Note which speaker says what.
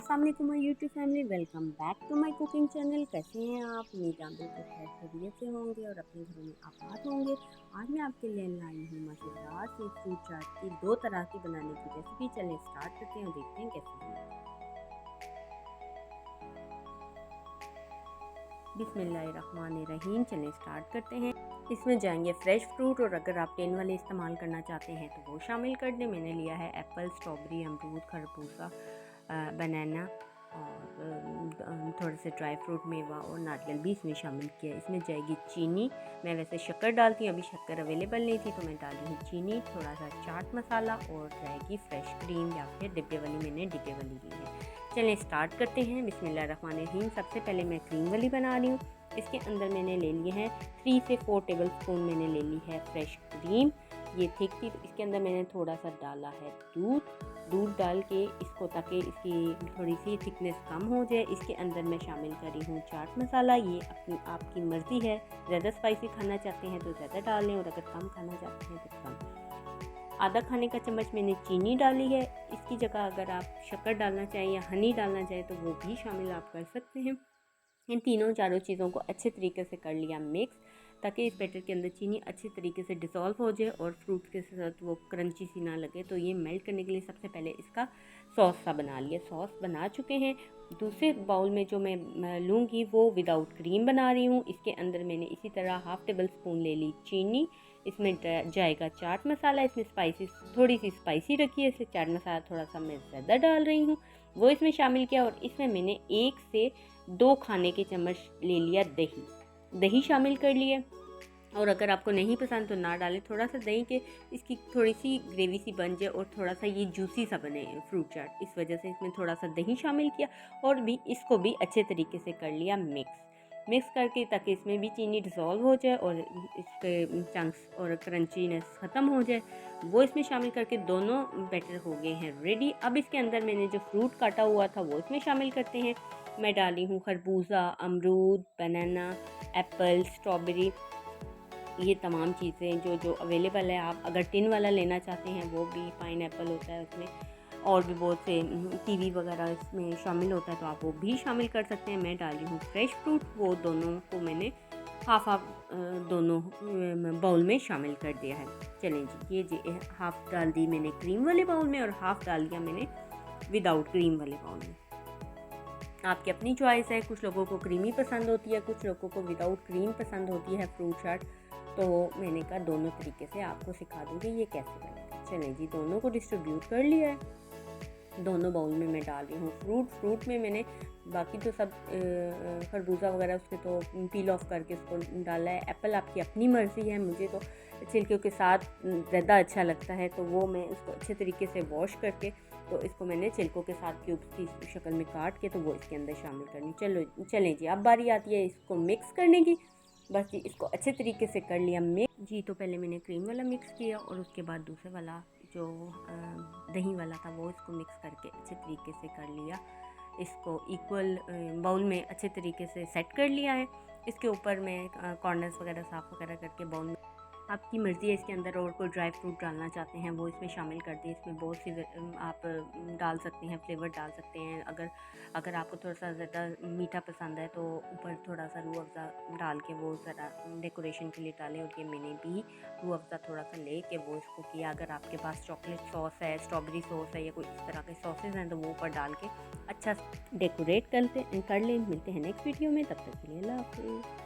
Speaker 1: अस्सलाम वालेकुम my YouTube family, welcome back to my cooking channel. कैसे हैं आप? उम्मीद है आप बिल्कुल खैर खैरियत से होंगे और अपने घरों में आबाद होंगे। आज मैं आपके लिए लाई हूँ मज़ेदार सी फ्रूट चाट की 2 तरह की बनाने की रेसिपी। चलें स्टार्ट करते हैं और देखते हैं कैसे बनती है। बिस्मिल्लाहिर्रहमानिर्रहीम। चलें स्टार्ट करते हैं। इसमें जाएंगे फ्रेश फ्रूट, और अगर आप टेन वाले इस्तेमाल करना चाहते हैं तो वो शामिल कर दें। मैंने लिया है एप्पल, स्ट्रॉबेरी, अमरूद, खरबूजा, बनाना और थोड़े से ड्राई फ्रूट, मेवा और नारियल भी इसमें शामिल किया। इसमें जाएगी चीनी। मैं वैसे शक्कर डालती हूँ, अभी शक्कर अवेलेबल नहीं थी तो मैं डाली हूँ चीनी, थोड़ा सा चाट मसाला और जाएगी फ्रेश क्रीम या फिर डिब्बे वाली। मैंने डिब्बे वाली ली है। चलें स्टार्ट करते हैं। बिस्मिल्लाहिर्रहमानिर्रहीम। सबसे पहले मैं क्रीम वाली बना रही हूँ। इसके अंदर मैंने ले लिए हैं 3 से 4 टेबल स्पून मैंने ले ली है फ्रेश क्रीम। ये थिक थी तो इसके अंदर मैंने थोड़ा सा डाला है दूध डाल के इसको, ताकि इसकी थोड़ी सी थिकनेस कम हो जाए। इसके अंदर मैं शामिल करी हूँ चाट मसाला। ये अपनी आपकी मर्ज़ी है, ज़्यादा स्पाइसी खाना चाहते हैं तो ज़्यादा डाल लें और अगर कम खाना चाहते हैं तो कम। आधा खाने का चम्मच मैंने चीनी डाली है। इसकी जगह अगर आप शक्कर डालना चाहें या हनी डालना चाहें तो वो भी शामिल आप कर सकते हैं। इन तीनों चारों चीज़ों को अच्छे तरीके से कर लिया मिक्स, ताकि इस बैटर के अंदर चीनी अच्छे तरीके से डिसॉल्व हो जाए और फ्रूट के साथ वो क्रंची सी ना लगे। तो ये मेल्ट करने के लिए सबसे पहले इसका सॉस सा बना लिया। सॉस बना चुके हैं। दूसरे बाउल में जो मैं लूँगी वो विदाउट क्रीम बना रही हूँ। इसके अंदर मैंने इसी तरह हाफ़ टेबल स्पून ले ली चीनी। इसमें जाएगा चाट मसाला। इसमें स्पाइसी थोड़ी सी स्पाइसी रखी है, इसलिए चाट मसाला थोड़ा सा मैं ज़्यादा डाल रही हूँ, वो इसमें शामिल किया। और इसमें मैंने 1 से 2 खाने के चम्मच ले लिया दही शामिल कर लिए। और अगर आपको नहीं पसंद तो ना डालें। थोड़ा सा दही के इसकी थोड़ी सी ग्रेवी सी बन जाए और थोड़ा सा ये जूसी सा बने फ्रूट चाट, इस वजह से इसमें थोड़ा सा दही शामिल किया और भी इसको भी अच्छे तरीके से कर लिया मिक्स करके, ताकि इसमें भी चीनी डिसॉल्व हो जाए और इसके चंक्स और क्रंचीनेस ख़त्म हो जाए। वो इसमें शामिल करके दोनों बैटर हो गए हैं रेडी। अब इसके अंदर मैंने जो फ्रूट काटा हुआ था वो इसमें शामिल करते हैं। मैं डाली हूँ खरबूजा, अमरूद, बनाना, एप्पल, स्ट्रॉबेरी, ये तमाम चीज़ें जो अवेलेबल है। आप अगर टिन वाला लेना चाहते हैं वो भी, पाइनएप्पल होता है उसमें, और भी बहुत से कीवी वगैरह इसमें शामिल होता है तो आप वो भी शामिल कर सकते हैं। मैं डाली हूँ फ्रेश फ्रूट, वो दोनों को मैंने हाफ दोनों बाउल में शामिल कर दिया है। चलें जी, ये हाफ डाल दी मैंने क्रीम वाले बाउल में और हाफ डाल दिया मैंने विदाउट क्रीम वाले बाउल में। आपकी अपनी चॉइस है, कुछ लोगों को क्रीमी पसंद होती है, कुछ लोगों को विदाउट क्रीम पसंद होती है फ्रूट चाट। तो मैंने कहा दोनों तरीके से आपको सिखा दूँगी ये कैसे बनेगा। चलें जी, दोनों को डिस्ट्रीब्यूट कर लिया है। दोनों बाउल में मैं डाल रही हूँ फ्रूट में मैंने बाकी तो सब खरबूजा वगैरह उसके तो पील ऑफ करके उसको डाला है। एप्पल आपकी अपनी मर्ज़ी है, मुझे तो छिलके के साथ ज़्यादा अच्छा लगता है, तो वो मैं उसको अच्छे तरीके से वॉश करके तो इसको मैंने छिलकों के साथ क्यूब्स की शक्ल में काट के तो वो इसके अंदर शामिल करनी। चलें जी, अब बारी आती है इसको मिक्स करने की। बस जी, इसको अच्छे तरीके से कर लिया मिक्स जी। तो पहले मैंने क्रीम वाला मिक्स किया और उसके बाद दूसरे वाला जो दही वाला था वो इसको मिक्स करके अच्छे तरीके से कर लिया। इसको इक्वल बाउल में अच्छे तरीके से सेट कर लिया है। इसके ऊपर मैं कॉर्नर्स वगैरह साफ़ वगैरह करके बाउल में, आपकी मर्ज़ी है इसके अंदर और कोई ड्राई फ्रूट डालना चाहते हैं वो इसमें शामिल कर दें। इसमें बहुत सी आप डाल सकते हैं, फ्लेवर डाल सकते हैं। अगर आपको थोड़ा सा ज़्यादा मीठा पसंद है तो ऊपर थोड़ा सा रूह अफ़ज़ा डाल के वो ज़रा डेकोरेशन के लिए डालें। और ये मैंने भी रूह अफ़ज़ा थोड़ा सा ले के वो इसको किया। अगर आपके पास चॉकलेट सॉस है, स्ट्रॉबेरी सॉस है या कोई इस तरह के सॉसेज हैं तो वो ऊपर डाल के अच्छा डेकोरेट कर लें। मिलते हैं नेक्स्ट वीडियो में, तब तक के लिए अल्लाह हाफ़िज़।